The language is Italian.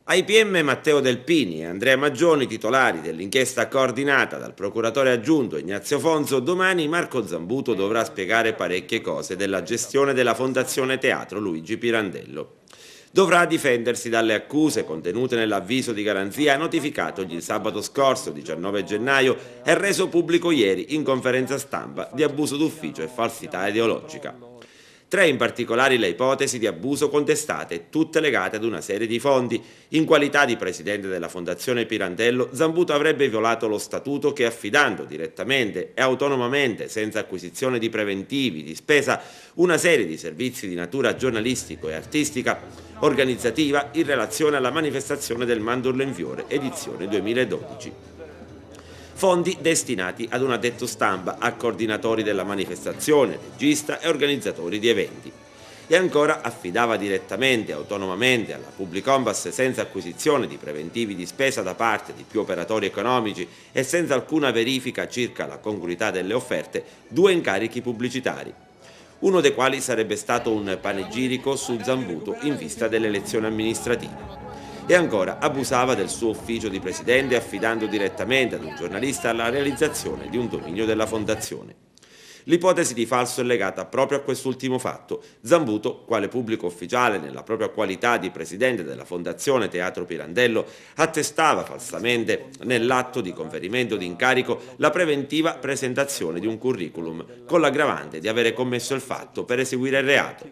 Ai PM Matteo Delpini e Andrea Maggioni, titolari dell'inchiesta coordinata dal procuratore aggiunto Ignazio Fonso, domani Marco Zambuto dovrà spiegare parecchie cose della gestione della Fondazione Teatro Luigi Pirandello. Dovrà difendersi dalle accuse contenute nell'avviso di garanzia notificatogli sabato scorso, 19 gennaio, e reso pubblico ieri in conferenza stampa di abuso d'ufficio e falsità ideologica. Tre in particolare le ipotesi di abuso contestate, tutte legate ad una serie di fondi. In qualità di presidente della Fondazione Pirandello, Zambuto avrebbe violato lo statuto che, affidando direttamente e autonomamente, senza acquisizione di preventivi di spesa, una serie di servizi di natura giornalistico e artistica organizzativa in relazione alla manifestazione del Mandorlo in Fiore, edizione 2012. Fondi destinati ad un addetto stampa, a coordinatori della manifestazione, regista e organizzatori di eventi. E ancora affidava direttamente e autonomamente alla Publicombas, senza acquisizione di preventivi di spesa da parte di più operatori economici e senza alcuna verifica circa la congruità delle offerte, due incarichi pubblicitari, uno dei quali sarebbe stato un panegirico su Zambuto in vista delle elezioni amministrative. E ancora abusava del suo ufficio di presidente, affidando direttamente ad un giornalista la realizzazione di un dominio della fondazione. L'ipotesi di falso è legata proprio a quest'ultimo fatto. Zambuto, quale pubblico ufficiale nella propria qualità di presidente della Fondazione Teatro Pirandello, attestava falsamente nell'atto di conferimento di incarico la preventiva presentazione di un curriculum, con l'aggravante di avere commesso il fatto per eseguire il reato.